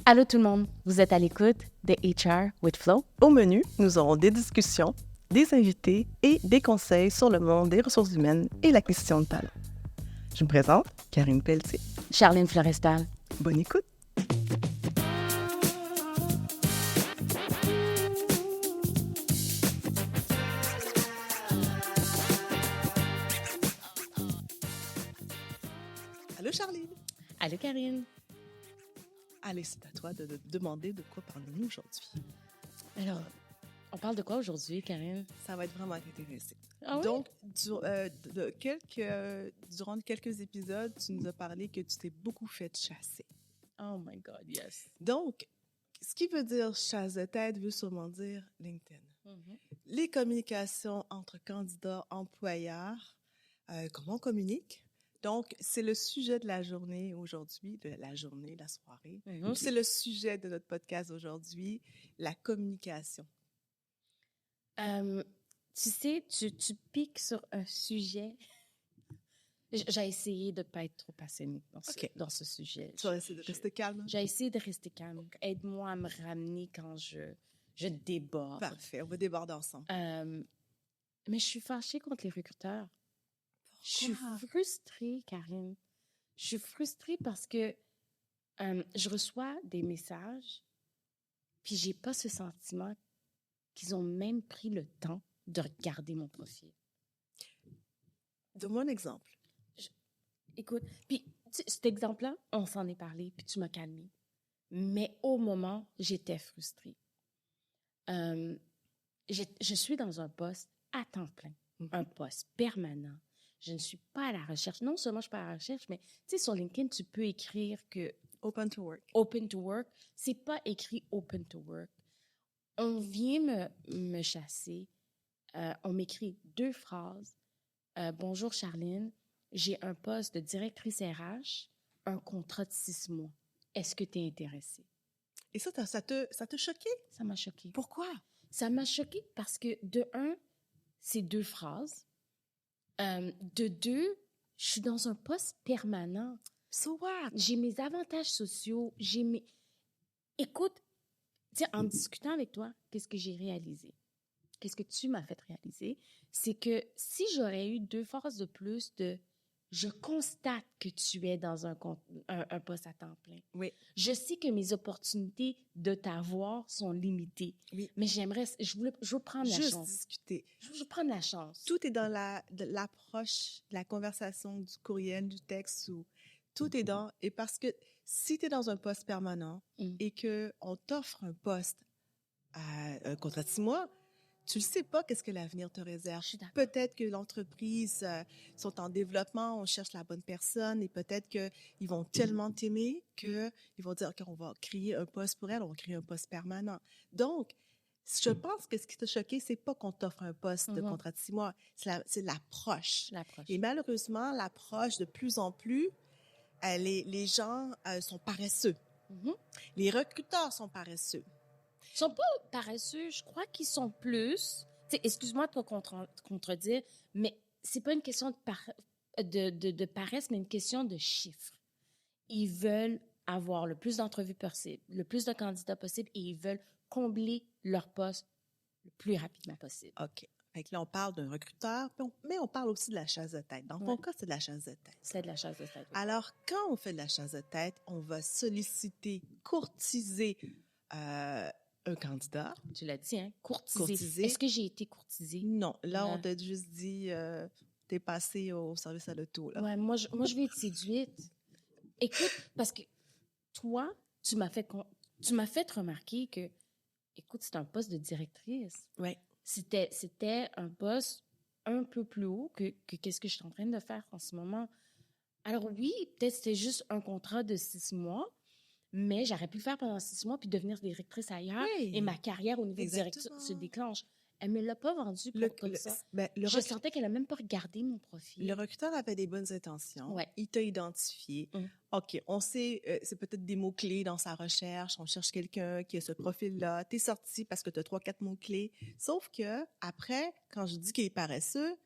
Allô tout le monde, vous êtes à l'écoute de HR with Flo. Au menu, nous aurons des discussions, des invités et des conseils sur le monde des ressources humaines et la question de talent. Je me présente, Karine Pelletier. Charline Florestal. Bonne écoute! Allô Charline! Allô Karine. Allez, c'est à toi de demander de quoi parlons-nous aujourd'hui. Alors, on parle de quoi aujourd'hui, Karine? Ça va être vraiment intéressant. Ah oui? Donc, durant quelques épisodes, tu nous as parlé que tu t'es beaucoup fait chasser. Oh my God, yes. Donc, ce qui veut dire chasse de tête veut sûrement dire LinkedIn. Mm-hmm. Les communications entre candidats, employeurs, comment on communique. Donc, c'est le sujet de la journée aujourd'hui, la soirée. Mm-hmm. C'est le sujet de notre podcast aujourd'hui, la communication. Tu sais, tu piques sur un sujet. J'ai essayé de ne pas être trop passionnée dans ce sujet. Tu vas essayer de rester calme? J'ai essayé de rester calme. Aide-moi à me ramener quand je déborde. Parfait, on va déborder ensemble. Mais je suis fâchée contre les recruteurs. Je suis frustrée, Karine. Je suis frustrée parce que je reçois des messages, puis j'ai pas ce sentiment qu'ils ont même pris le temps de regarder mon profil. Donne-moi un exemple. Écoute, puis cet exemple-là, on s'en est parlé, puis tu m'as calmée. Mais au moment, j'étais frustrée. Je suis dans un poste à temps plein, un poste permanent. Je ne suis pas à la recherche. Non seulement je ne suis pas à la recherche, mais tu sais, sur LinkedIn, tu peux écrire que Open to work. Open to work, c'est pas écrit open to work. On vient me chasser. On m'écrit 2 phrases. Bonjour Charline, j'ai un poste de directrice RH, un contrat de 6 mois. Est-ce que tu es intéressée? Et ça t'a choqué? Ça m'a choquée. Pourquoi? Ça m'a choquée parce que, de 1, c'est 2 phrases. De 2, je suis dans un poste permanent. So what? J'ai mes avantages sociaux, Écoute, en discutant avec toi, qu'est-ce que j'ai réalisé? Qu'est-ce que tu m'as fait réaliser? C'est que si j'aurais eu 2 phrases de plus de « je constate que tu es dans un poste à temps plein. Oui. Je sais que mes opportunités de t'avoir sont limitées. Oui. Mais je veux prendre la chance. Juste discuter. Je veux prendre la chance. Tout est dans l'approche, de la conversation, du courriel, du texte. Tout est dans... Et parce que si tu es dans un poste permanent et qu'on t'offre un poste à un contrat de 6 mois, tu ne sais pas qu'est-ce que l'avenir te réserve. Peut-être que l'entreprise sont en développement, on cherche la bonne personne et peut-être qu'ils vont tellement t'aimer qu'ils vont dire qu'on va créer un poste pour elle, on va créer un poste permanent. Donc, je pense que ce qui t'a choqué, c'est pas qu'on t'offre un poste de contrat de 6 mois, c'est l'approche. Et malheureusement, l'approche, de plus en plus, les gens sont paresseux. Les recruteurs sont paresseux. Ils sont pas paresseux, je crois qu'ils sont plus... Excuse-moi de te contredire, mais c'est pas une question de paresse, mais une question de chiffres. Ils veulent avoir le plus d'entrevues possible, le plus de candidats possible, et ils veulent combler leur poste le plus rapidement possible. OK. Fait que là, on parle d'un recruteur, mais on parle aussi de la chasse de tête. Dans ton cas, c'est de la chasse de tête. C'est de la chasse de tête. Oui. Alors, quand on fait de la chasse de tête, on va solliciter, courtiser un candidat. Tu l'as dit, hein? Courtiser. Est-ce que j'ai été courtisée? Non. Là, on t'a juste dit, t'es passé au service à l'auto. Là. Ouais, moi, je vais être séduite. Écoute, parce que toi, tu m'as fait remarquer que, écoute, c'est un poste de directrice. Oui. C'était un poste un peu plus haut que qu'est-ce que je suis en train de faire en ce moment. Alors oui, peut-être c'était juste un contrat de 6 mois, mais j'aurais pu le faire pendant 6 mois puis devenir directrice ailleurs et ma carrière au niveau de directrice se déclenche. Elle me l'a pas vendu comme ça. Je sentais qu'elle a même pas regardé mon profil. Le recruteur avait des bonnes intentions. Ouais. Il t'a identifié. OK, on sait, c'est peut-être des mots-clés dans sa recherche. On cherche quelqu'un qui a ce profil-là. T'es sorti parce que tu as 3-4 mots-clés. Sauf que après, quand je dis qu'il est paresseux,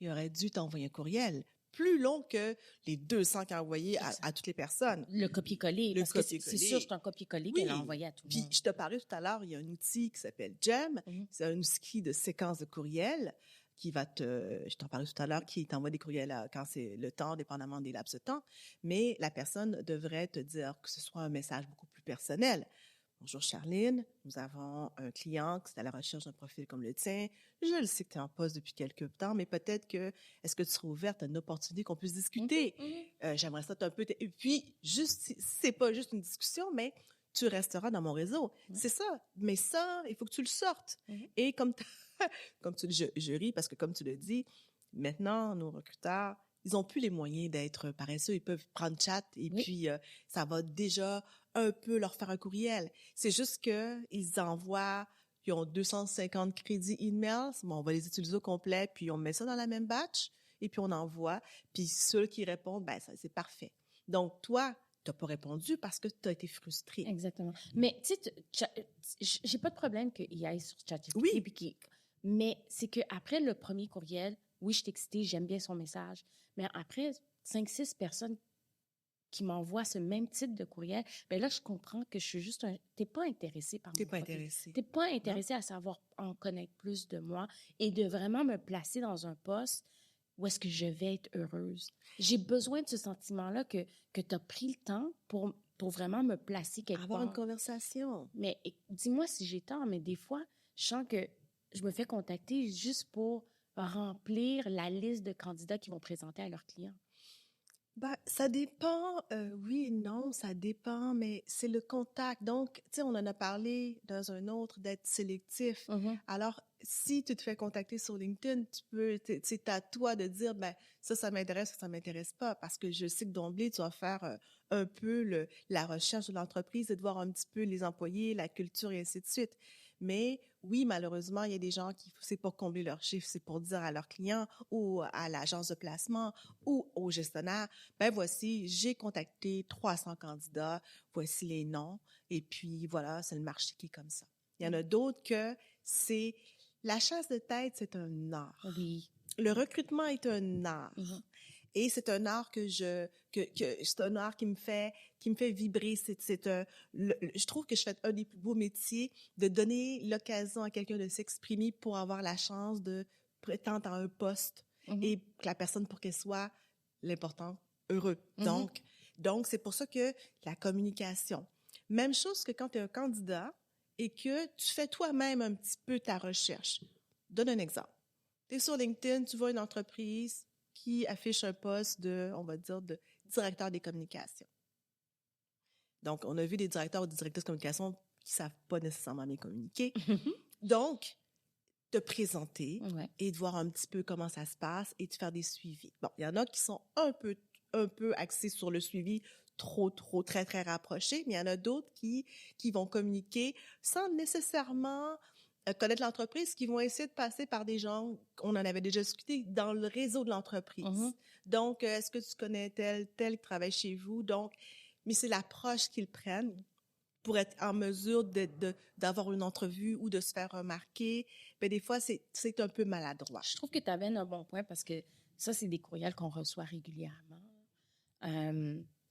il aurait dû t'envoyer un courriel. plus long que les 200 qu'elle a envoyés à toutes les personnes. Le copier-coller. Parce que c'est sûr, c'est un copier-coller qu'elle a envoyé à tout le monde. Puis, je te parlais tout à l'heure, il y a un outil qui s'appelle GEM. C'est un outil de séquence de courriels qui va je t'en parlais tout à l'heure, qui t'envoie des courriels quand c'est le temps, dépendamment des laps de temps. Mais la personne devrait te dire que ce soit un message beaucoup plus personnel. Bonjour Charline, nous avons un client qui est à la recherche d'un profil comme le tien. Je le sais que tu es en poste depuis quelques temps, mais peut-être est-ce que tu serais ouverte à une opportunité qu'on puisse discuter? J'aimerais ça un peu. Et puis, c'est pas juste une discussion, mais tu resteras dans mon réseau. C'est ça. Mais ça, il faut que tu le sortes. Et comme je ris parce que comme tu le dis, maintenant, nos recruteurs, ils n'ont plus les moyens d'être paresseux. Ils peuvent prendre chat et puis ça va déjà un peu leur faire un courriel. C'est juste qu'ils envoient, ils ont 250 crédits emails. Bon, on va les utiliser au complet, puis on met ça dans la même batch et puis on envoie. Puis ceux qui répondent, ben ça, c'est parfait. Donc, toi, tu n'as pas répondu parce que tu as été frustré. Exactement. Mais tu sais, j'ai pas de problème qu'il aille sur ChatGPT. Oui. Mais c'est qu'après le premier courriel, oui, je suis excitée, j'aime bien son message. Mais après 5-6 personnes qui m'envoient ce même type de courriel, bien là, je comprends que je suis juste t'es pas intéressé par mon profil. T'es pas intéressé à savoir en connaître plus de moi et de vraiment me placer dans un poste où est-ce que je vais être heureuse. J'ai besoin de ce sentiment-là que tu as pris le temps pour vraiment me placer quelque part. Avoir une conversation. Mais dis-moi si j'ai tort, mais des fois, je sens que je me fais contacter juste pour remplir la liste de candidats qui vont présenter à leurs clients. Ben, ça dépend, oui et non, ça dépend, mais c'est le contact. Donc, tu sais, on en a parlé dans un autre d'être sélectif. Alors, si tu te fais contacter sur LinkedIn, c'est à toi de dire, ben, ça m'intéresse, ça m'intéresse pas, parce que je sais que d'emblée, tu vas faire un peu la recherche de l'entreprise et de voir un petit peu les employés, la culture et ainsi de suite. Mais oui, malheureusement, il y a des gens qui, c'est pour combler leur chiffre, c'est pour dire à leurs clients ou à l'agence de placement ou au gestionnaire, ben voici, j'ai contacté 300 candidats, voici les noms, et puis voilà, c'est le marché qui est comme ça. Il y en a d'autres que c'est, la chasse de tête, c'est un art. Oui. Le recrutement est un art. Et c'est un art c'est un art qui me fait vibrer. Je trouve que je fais un des plus beaux métiers de donner l'occasion à quelqu'un de s'exprimer pour avoir la chance de prétendre à un poste et que la personne, pour qu'elle soit l'important, heureux. Donc, c'est pour ça que la communication. Même chose que quand tu es un candidat et que tu fais toi-même un petit peu ta recherche. Donne un exemple. Tu es sur LinkedIn, tu vois une entreprise qui affiche un poste on va dire, de directeur des communications. Donc, on a vu des directeurs ou des directrices de communication qui ne savent pas nécessairement bien communiquer. Donc, te présenter et de voir un petit peu comment ça se passe et de faire des suivis. Bon, il y en a qui sont un peu axés sur le suivi, très, très rapprochés, mais il y en a d'autres qui vont communiquer sans nécessairement connaître l'entreprise, qui vont essayer de passer par des gens, on en avait déjà discuté, dans le réseau de l'entreprise. Donc, est-ce que tu connais tel qui travaille chez vous? Donc, mais c'est l'approche qu'ils prennent pour être en mesure d'avoir une entrevue ou de se faire remarquer. Bien, des fois, c'est un peu maladroit. Je trouve que tu amènes un bon point parce que ça, c'est des courriels qu'on reçoit régulièrement.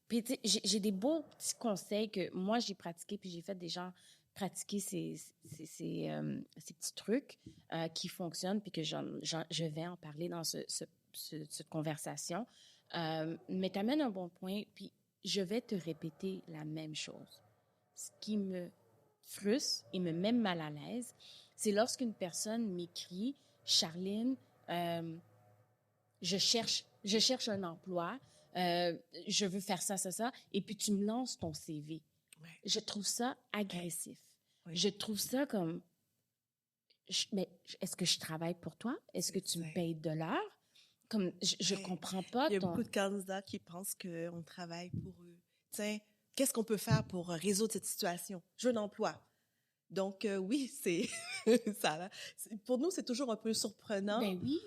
Puis, j'ai des beaux petits conseils que moi, j'ai pratiqués, puis j'ai fait des gens pratiquer ces petits trucs qui fonctionnent, puis que je vais en parler dans cette conversation. Mais tu amènes un bon point, puis je vais te répéter la même chose. Ce qui me frustre et me met mal à l'aise, c'est lorsqu'une personne m'écrit « Charline, je cherche un emploi, je veux faire ça, et puis tu me lances ton CV. » Je trouve ça agressif. Je trouve ça comme... Mais est-ce que je travaille pour toi? Est-ce que tu me payes de l'heure? Comme, je comprends pas. Il y a beaucoup de candidats qui pensent qu'on travaille pour eux. Tiens, qu'est-ce qu'on peut faire pour résoudre cette situation? Je veux un emploi. Donc, oui, c'est ça. Pour nous, c'est toujours un peu surprenant. Ben oui.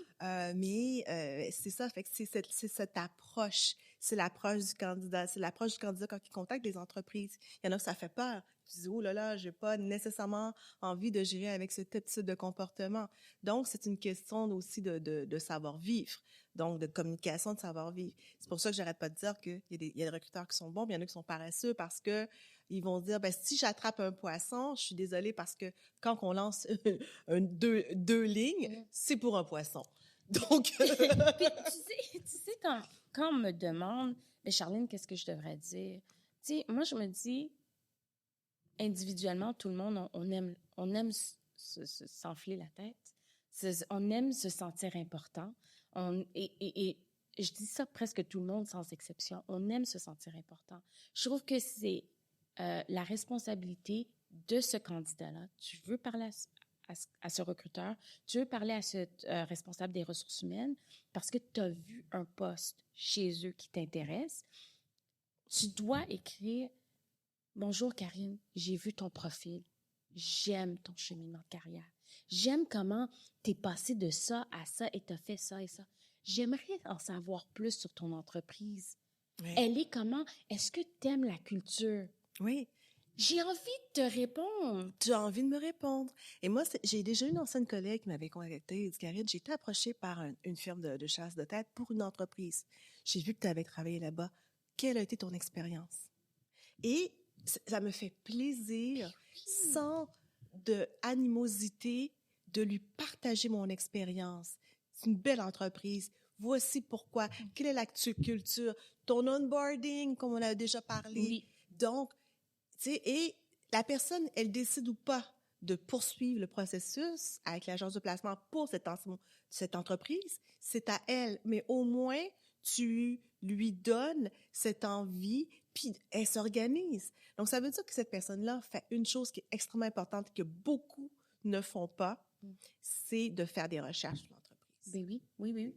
Mais c'est ça, fait que c'est cette approche. c'est l'approche du candidat. C'est l'approche du candidat quand il contacte les entreprises. Il y en a que ça fait peur. Tu dis, oh là là, j'ai pas nécessairement envie de gérer avec ce type de comportement. Donc, c'est une question aussi de savoir-vivre. Donc, de communication, de savoir-vivre. C'est pour ça que j'arrête pas de dire qu'il y a des recruteurs qui sont bons, mais il y en a qui sont paresseux parce que ils vont dire, ben, si j'attrape un poisson, je suis désolée parce que quand on lance deux lignes, c'est pour un poisson. Donc. Puis, tu sais quand on me demande, mais Charline, qu'est-ce que je devrais dire? Tu sais, moi, je me dis, individuellement, tout le monde, on aime s'enfler la tête. On aime se sentir important. Et je dis ça presque tout le monde, sans exception. On aime se sentir important. Je trouve que c'est la responsabilité de ce candidat-là. Tu veux parler à ce recruteur, tu veux parler à ce responsable des ressources humaines parce que tu as vu un poste chez eux qui t'intéresse. Tu dois écrire « Bonjour Karine, j'ai vu ton profil. J'aime ton cheminement de carrière. J'aime comment tu es passé de ça à ça et tu as fait ça et ça. J'aimerais en savoir plus sur ton entreprise. Oui. Elle est comment? Est-ce que tu aimes la culture? » Oui. J'ai envie de te répondre. Tu as envie de me répondre. Et moi, j'ai déjà une ancienne collègue qui m'avait contactée et dit, Karine, j'ai été approchée par une firme de chasse de tête pour une entreprise. J'ai vu que tu avais travaillé là-bas. Quelle a été ton expérience? Et ça me fait plaisir, sans de animosité, de lui partager mon expérience. C'est une belle entreprise. Voici pourquoi. Quelle est la culture? Ton onboarding, comme on a déjà parlé. Oui. Donc, tu sais, et la personne, elle décide ou pas de poursuivre le processus avec l'agence de placement pour cette entreprise. C'est à elle. Mais au moins, tu lui donnes cette envie, puis elle s'organise. Donc, ça veut dire que cette personne-là fait une chose qui est extrêmement importante que beaucoup ne font pas, c'est de faire des recherches sur l'entreprise. Ben oui, oui, oui.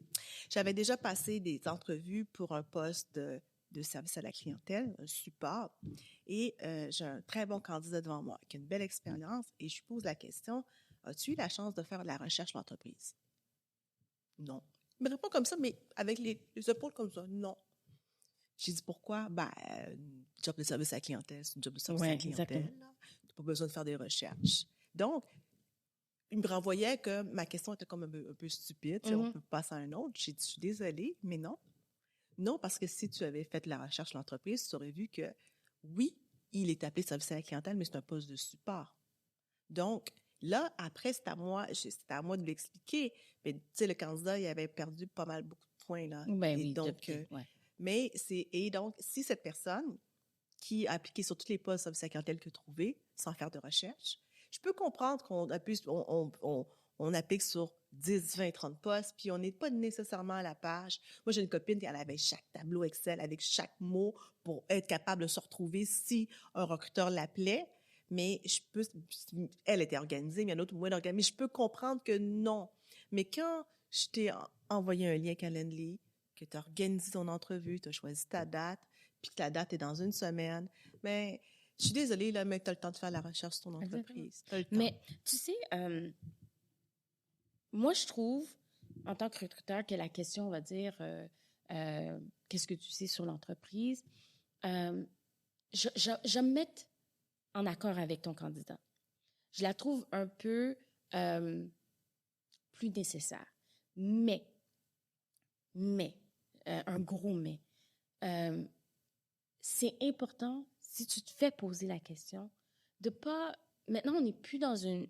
J'avais déjà passé des entrevues pour un poste de service à la clientèle, un support, et j'ai un très bon candidat devant moi qui a une belle expérience, et je lui pose la question, as-tu eu la chance de faire de la recherche sur l'entreprise? Non. Il me répond comme ça, mais avec les épaules comme ça, non. J'ai dit pourquoi? Ben, job de service à la clientèle, c'est une job de service à la clientèle. Tu n'as pas besoin de faire des recherches. Donc, il me renvoyait que ma question était comme un peu stupide. On peut passer à un autre. J'ai dit, je suis désolée, mais non. Non, parce que si tu avais fait la recherche sur l'entreprise, tu aurais vu que, oui, il est appelé service à la clientèle, mais c'est un poste de support. Donc, là, après, c'était à moi de lui expliquer. Mais, tu sais, le candidat, il avait perdu pas mal beaucoup de points, là. Ben et oui, donc, et donc, si cette personne qui a appliqué sur tous les postes service à la clientèle que trouvé, sans faire de recherche, je peux comprendre qu'on applique sur 10, 20, 30 postes, puis on n'est pas nécessairement à la page. Moi, j'ai une copine qui avait chaque tableau Excel avec chaque mot pour être capable de se retrouver si un recruteur l'appelait. Mais elle était organisée, mais il y en a d'autres moins organisés. Mais je peux comprendre que non. Mais quand je t'ai envoyé un lien Calendly, que tu as organisé ton entrevue, tu as choisi ta date, puis que la date est dans une semaine, mais je suis désolée, là, mais tu as le temps de faire la recherche sur ton entreprise. Mais tu sais, moi, je trouve, en tant que recruteur, que la question, on va dire, qu'est-ce que tu sais sur l'entreprise, je me mets en accord avec ton candidat. Je la trouve un peu plus nécessaire. Mais, un gros mais, c'est important, si tu te fais poser la question, de pas... Maintenant, on n'est plus dans une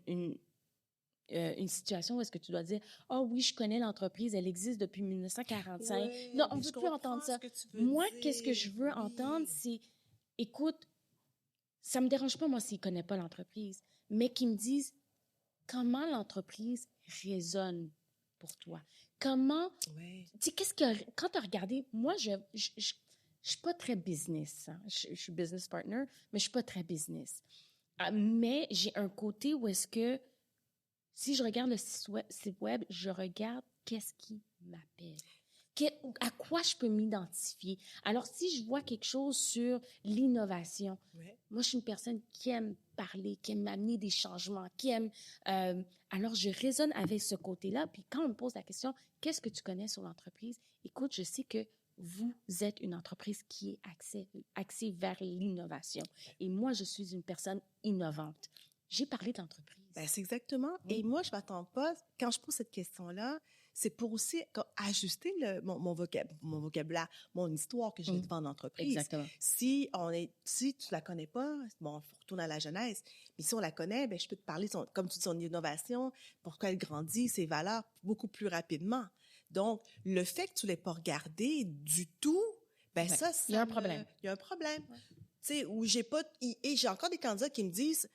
situation où est-ce que tu dois dire « Oh oui, je connais l'entreprise, elle existe depuis 1945. Ouais, » Non, on ne veut plus entendre ça. Moi, qu'est-ce que je veux entendre, c'est « Écoute, ça ne me dérange pas, moi, s'ils ne connaissent pas l'entreprise, mais qu'ils me disent comment l'entreprise résonne pour toi. Comment... Tu sais, quand tu as regardé... Moi, je suis pas très business. Hein. Je suis business partner, mais je ne suis pas très business. Mais j'ai un côté où est-ce que si je regarde le site web, je regarde qu'est-ce qui m'appelle. À quoi je peux m'identifier. Alors, si je vois quelque chose sur l'innovation, moi, je suis une personne qui aime parler, qui aime amener des changements, qui aime... alors, je résonne avec ce côté-là. Puis quand on me pose la question, qu'est-ce que tu connais sur l'entreprise? Écoute, je sais que vous êtes une entreprise qui est axée vers l'innovation. Et moi, je suis une personne innovante. J'ai parlé d'entreprise. Ben, c'est exactement. Oui. Et moi, je ne m'attends pas, quand je pose cette question-là, c'est pour aussi ajuster mon vocabulaire, mon histoire que je vais devant l'entreprise. Exactement. Si tu ne la connais pas, bon, il faut retourner à la genèse. Mais si on la connaît, ben, je peux te parler, comme tu dis, son innovation, pourquoi elle grandit, ses valeurs, beaucoup plus rapidement. Donc, le fait que tu ne l'aies pas regardé du tout, ben ça il y a un problème. Il y a un problème. Ouais. Tu sais, où j'ai encore des candidats qui me disent,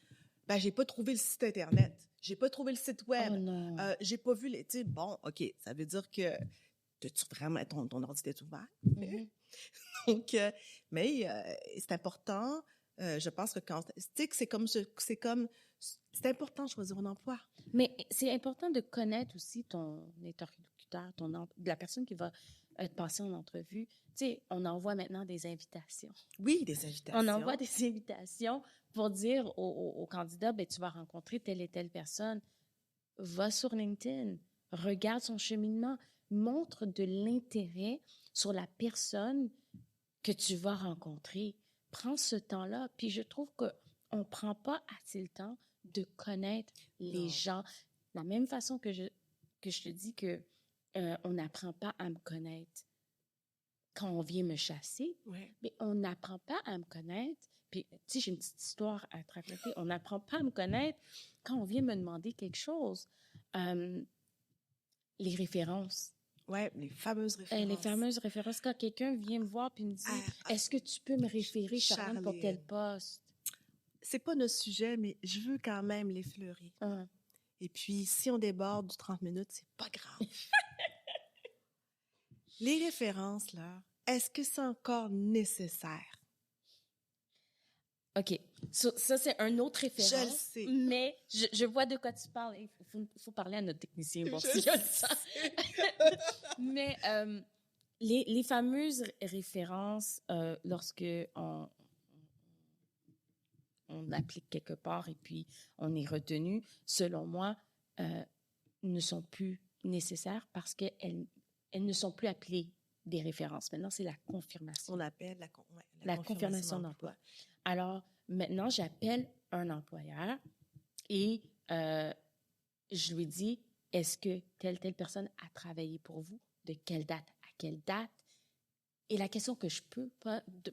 ben, j'ai pas trouvé le site Internet. J'ai pas trouvé le site web. Oh non. J'ai pas vu les... Tu sais, bon, OK, ça veut dire que t'as-tu vraiment... Ton ordi est ouvert. Donc, mais c'est important. Je pense que quand... Tu sais que c'est important de choisir un emploi. Mais c'est important de connaître aussi ton interlocuteur, la personne qui va te passer en entrevue. Tu sais, on envoie maintenant des invitations. Oui, des invitations. On envoie des invitations pour dire aux candidats, ben, tu vas rencontrer telle et telle personne. Va sur LinkedIn, regarde son cheminement, montre de l'intérêt sur la personne que tu vas rencontrer. Prends ce temps-là. Puis je trouve qu'on ne prend pas assez le temps de connaître les gens. De la même façon que je te dis que on n'apprend pas à me connaître quand on vient me chasser, mais on n'apprend pas à me connaître. Puis, tu sais, j'ai une petite histoire à te raconter. On n'apprend pas à me connaître quand on vient me demander quelque chose. Les références. Oui, les fameuses références. Les fameuses références. Quand quelqu'un vient me voir et me dit « Est-ce que tu peux me référer, Charlène, pour tel poste? » C'est pas notre sujet, mais je veux quand même l'effleurer. Et puis, si on déborde du 30 minutes, c'est pas grave. Les références, là, est-ce que c'est encore nécessaire? OK. Ça, c'est un autre référence. Je le sais. Mais je vois de quoi tu parles. Il faut parler à notre technicien. Bon, mais les fameuses références, lorsque on applique quelque part et puis on est retenu, selon moi, ne sont plus nécessaires parce qu'elles ne sont plus appelées des références. Maintenant, c'est la confirmation. On appelle la confirmation d'emploi. Alors, maintenant, j'appelle un employeur et je lui dis, est-ce que telle personne a travaillé pour vous? De quelle date à quelle date? Et la question que je peux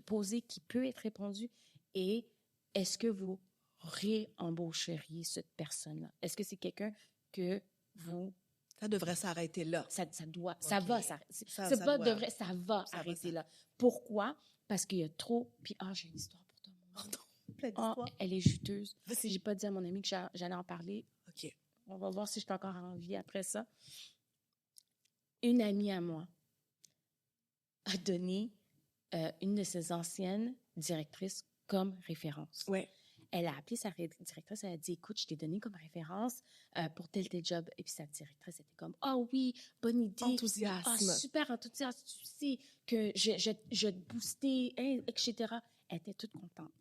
poser, qui peut être répondue, est, est-ce que vous réembaucheriez cette personne-là? Est-ce que c'est quelqu'un que vous... Ça devrait s'arrêter là. Ça va s'arrêter. C'est pas devrait, ça va arrêter là. Pourquoi? Parce qu'il y a trop... Puis, j'ai une histoire pour toi. Elle est juteuse. J'ai pas dit à mon ami que j'allais en parler. OK. On va voir si je suis encore en vie après ça. Une amie à moi a donné une de ses anciennes directrices comme référence. Ouais. Elle a appelé sa directrice, elle a dit, écoute, je t'ai donné comme référence pour tel job. Et puis sa directrice était comme, oui, bonne idée. Enthousiasme. Super enthousiaste. Tu sais que je te boostais, etc. Elle était toute contente.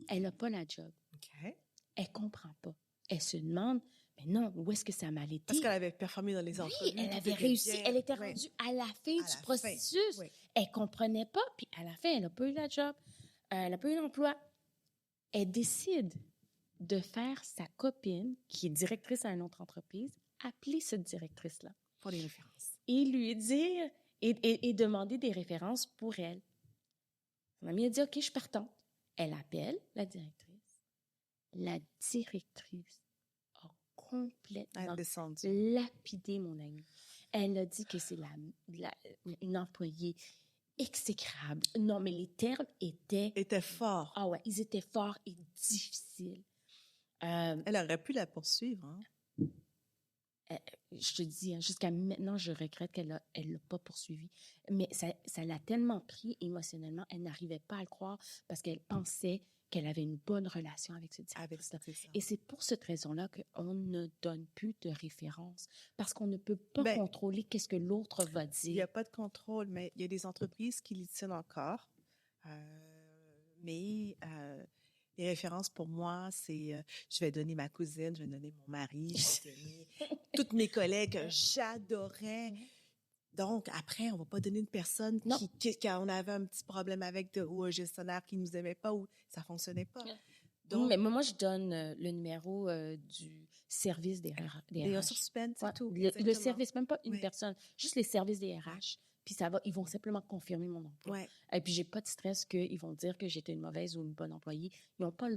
Elle n'a pas la job. OK. Elle comprend pas. Elle se demande, mais non, où est-ce que ça m'a été? Parce qu'elle avait performé dans les entrevues. Oui, elle avait réussi. Elle était rendue à la fin du processus. Oui. Elle comprenait pas, puis à la fin, elle n'a pas eu la job. Elle n'a pas eu l'emploi. Elle décide de faire sa copine, qui est directrice à une autre entreprise, appeler cette directrice-là. Pour les références. Et lui dire, et demander des références pour elle. Son amie a dit, OK, je suis partante. Elle appelle la directrice. La directrice a complètement lapidé mon amie. Elle a dit que c'est une employée exécrable. Non, mais les termes étaient forts. Ah ouais, ils étaient forts et difficiles. Elle aurait pu la poursuivre. Hein? Je te dis, jusqu'à maintenant, je regrette qu'elle l'a pas poursuivi. Mais ça l'a tellement pris émotionnellement, elle n'arrivait pas à le croire parce qu'elle pensait qu'elle avait une bonne relation avec ce directeur. Et c'est pour cette raison-là qu'on ne donne plus de référence parce qu'on ne peut pas contrôler qu'est-ce que l'autre va dire. Il n'y a pas de contrôle, mais il y a des entreprises qui l'y tiennent encore. Mais les références, pour moi, c'est je vais donner ma cousine, je vais donner mon mari, je vais donner toutes mes collègues que j'adorais. Donc, après, on va pas donner une personne qui on avait un petit problème avec ou un gestionnaire qui nous aimait pas ou ça fonctionnait pas. Donc, mais moi, je donne le numéro du service des RH. ressources humaines, c'est tout. Le service, même pas une personne, juste les services des RH. Puis ça va, ils vont simplement confirmer mon emploi. Et puis, j'ai pas de stress qu'ils vont dire que j'étais une mauvaise ou une bonne employée. Ils ont pas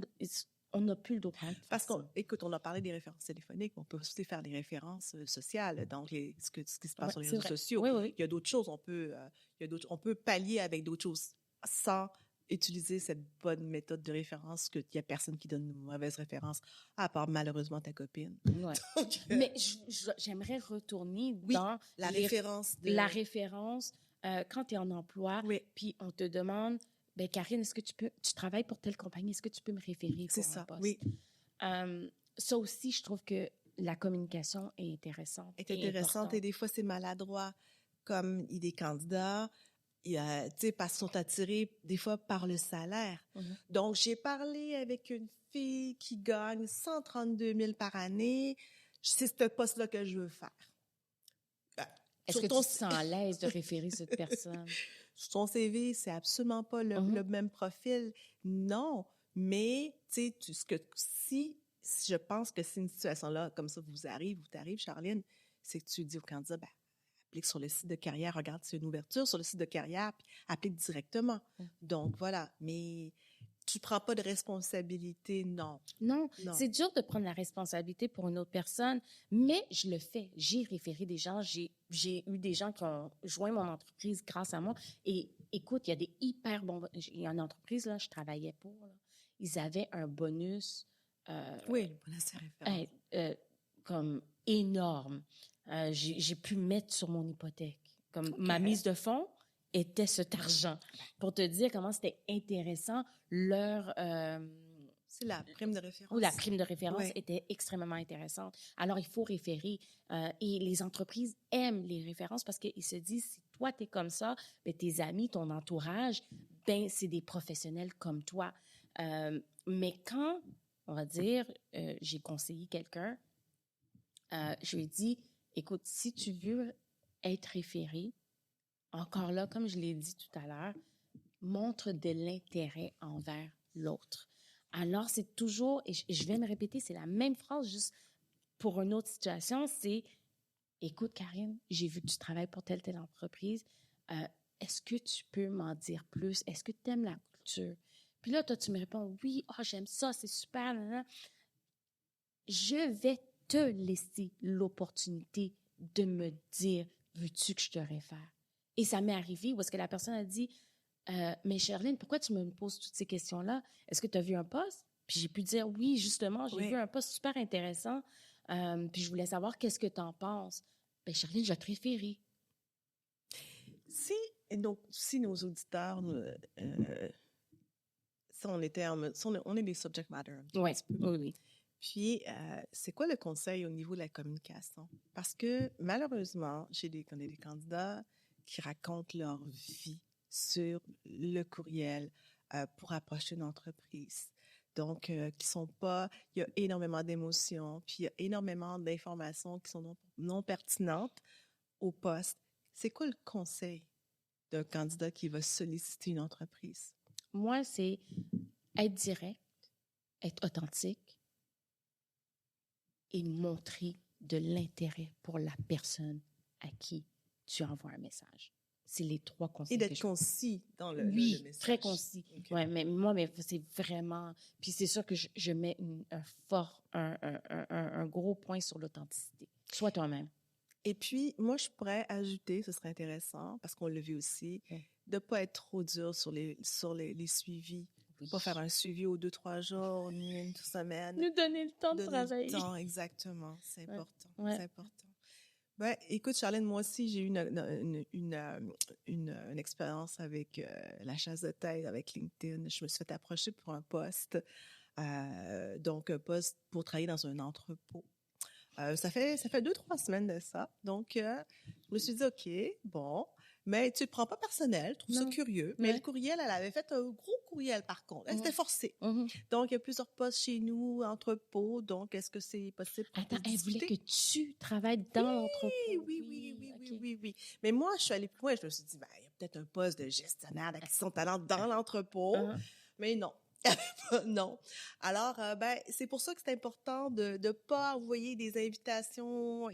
on n'a plus le droit de faire Parce écoute, on a parlé des références téléphoniques, mais on peut aussi faire des références sociales, donc ce qui se passe sur les réseaux sociaux. Oui. Il y a d'autres choses, on peut pallier avec d'autres choses sans utiliser cette bonne méthode de référence qu'il n'y a personne qui donne une mauvaise référence, à part malheureusement ta copine. Ouais. Donc, mais j'aimerais retourner dans la référence. La référence quand tu es en emploi, puis on te demande... Ben Karine, est-ce que tu travailles pour telle compagnie, est-ce que tu peux me référer pour un poste? Oui. Ça aussi, je trouve que la communication est intéressante. Et des fois, c'est maladroit. Comme il y a des candidats, parce qu'ils sont attirés des fois par le salaire. Donc, j'ai parlé avec une fille qui gagne 132 000 par année. C'est ce poste-là que je veux faire. Est-ce que tu te sens à l'aise de référer cette personne? Sur ton CV, c'est absolument pas le même profil. Non, mais si je pense que si une situation-là comme ça vous t'arrive, Charline, c'est que tu dis au candidat, applique sur le site de carrière, regarde, c'est une ouverture sur le site de carrière, puis applique directement. Donc, voilà. Mais tu prends pas de responsabilité, non. Non, c'est dur de prendre la responsabilité pour une autre personne, mais je le fais. J'ai référé des gens, j'ai eu des gens qui ont joint mon entreprise grâce à moi. Et écoute, il y a des hyper bons... Il y a une entreprise, là, je travaillais pour, là, ils avaient un bonus... oui, le bonus de référence. Comme énorme. J'ai pu mettre sur mon hypothèque. Comme ma mise de fonds était cet argent. Pour te dire comment c'était intéressant, c'est la prime de référence. Ou la prime de référence était extrêmement intéressante. Alors, il faut référer. Et les entreprises aiment les références parce qu'ils se disent, si toi, tu es comme ça, ben, tes amis, ton entourage, ben, c'est des professionnels comme toi. Mais quand, on va dire, j'ai conseillé quelqu'un, je lui ai dit, écoute, si tu veux être référé, encore là, comme je l'ai dit tout à l'heure, montre de l'intérêt envers l'autre. Alors, c'est toujours, et je vais me répéter, c'est la même phrase, juste pour une autre situation, c'est, écoute, Karine, j'ai vu que tu travailles pour telle entreprise. Est-ce que tu peux m'en dire plus? Est-ce que tu aimes la culture? Puis là, toi, tu me réponds, oui, j'aime ça, c'est super. Nanana. Je vais te laisser l'opportunité de me dire, veux-tu que je te réfère? Et ça m'est arrivé où est-ce que la personne a dit, mais Charline, pourquoi tu me poses toutes ces questions-là? Est-ce que tu as vu un poste? Puis j'ai pu dire, oui, justement, j'ai vu un poste super intéressant. Puis je voulais savoir qu'est-ce que tu en penses. Ben Charline, je vais te référer. Si nos auditeurs, on est des subject matter. Oui. Puis, c'est quoi le conseil au niveau de la communication? Parce que, malheureusement, on a des candidats qui racontent leur vie sur le courriel pour approcher une entreprise. Donc, il y a énormément d'émotions, puis il y a énormément d'informations qui sont non pertinentes au poste. C'est quoi le conseil d'un candidat qui va solliciter une entreprise? Moi, c'est être direct, être authentique et montrer de l'intérêt pour la personne à qui tu envoies un message. C'est les 3 conseils. Et d'être concis dans le message. Oui, très concis. Okay. Ouais, mais moi, c'est vraiment... Puis c'est sûr que je mets un gros point sur l'authenticité. Sois toi-même. Et puis, moi, je pourrais ajouter, ce serait intéressant, parce qu'on l'a vu aussi, de ne pas être trop dur sur les suivis. Oui. Pas faire un suivi aux 2-3 jours, ni une semaine. Nous donner le temps de travailler. Le temps, exactement. C'est important. Ouais. C'est important. Ben, écoute, Charline, moi aussi, j'ai eu une expérience avec la chasse de tête, avec LinkedIn. Je me suis fait approcher pour un poste, donc un poste pour travailler dans un entrepôt. Ça fait 2-3 semaines de ça. Donc, je me suis dit, OK, bon, mais tu ne le prends pas personnel, je trouve ça curieux. Mais le courriel, elle avait fait un gros courriel, par contre. C'était forcé. Mm-hmm. Donc, il y a plusieurs postes chez nous, entrepôt. Donc, est-ce que c'est possible qu'on Attends, puisse elle voulait discuter? que tu travailles dans l'entrepôt. Oui. Mais moi, je suis allée plus loin. Je me suis dit, ben, il y a peut-être un poste de gestionnaire d'acquisition de talent dans l'entrepôt. Mais non. Non. Alors, c'est pour ça que c'est important de ne pas envoyer des invitations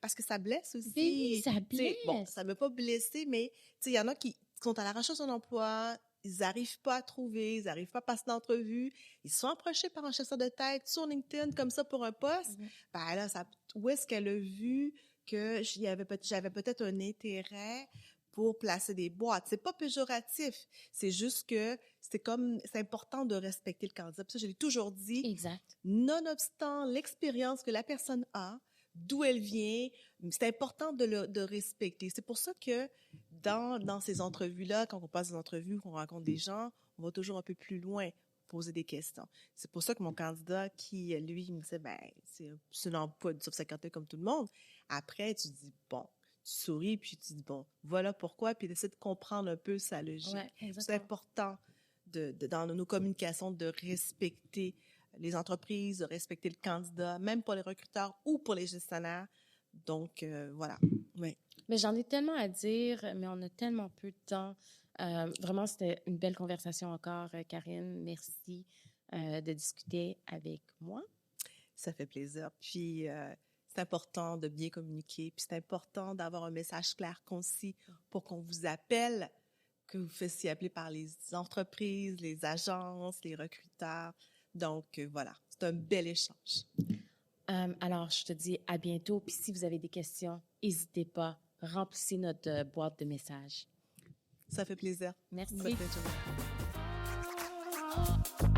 parce que ça blesse aussi. Oui, ça blesse. Bon, ça ne m'a pas blessé, mais il y en a qui sont à la recherche d'un emploi, ils n'arrivent pas à trouver, ils n'arrivent pas à passer d'entrevue, ils sont approchés par un chasseur de tête sur LinkedIn comme ça pour un poste. Ben là, où est-ce qu'elle a vu que j'avais peut-être un intérêt pour placer des boîtes? C'est pas péjoratif, c'est juste que c'est important de respecter le candidat. Puis ça, je l'ai toujours dit. Exact. Nonobstant l'expérience que la personne a, d'où elle vient, c'est important de respecter. C'est pour ça que dans ces entrevues-là, quand on passe des entrevues, qu'on rencontre des gens, on va toujours un peu plus loin, poser des questions. C'est pour ça que mon candidat, qui, lui, il me disait, c'est un emploi du subsecrétaire comme tout le monde. Après, tu dis, bon, tu souris, puis tu dis, bon, voilà pourquoi, puis tu essaies de comprendre un peu sa logique. Ouais, c'est important dans nos communications de respecter les entreprises, de respecter le candidat, même pour les recruteurs ou pour les gestionnaires. Donc, voilà. Oui. Mais j'en ai tellement à dire, mais on a tellement peu de temps. Vraiment, c'était une belle conversation encore, Karine. Merci de discuter avec moi. Ça fait plaisir. Puis, c'est important de bien communiquer. Puis, c'est important d'avoir un message clair, concis pour qu'on vous appelle, que vous fassiez appeler par les entreprises, les agences, les recruteurs. Donc, voilà, c'est un bel échange. Alors, je te dis à bientôt. Puis si vous avez des questions, n'hésitez pas. Remplissez notre boîte de messages. Ça fait plaisir. Merci. Bonne fin de journée.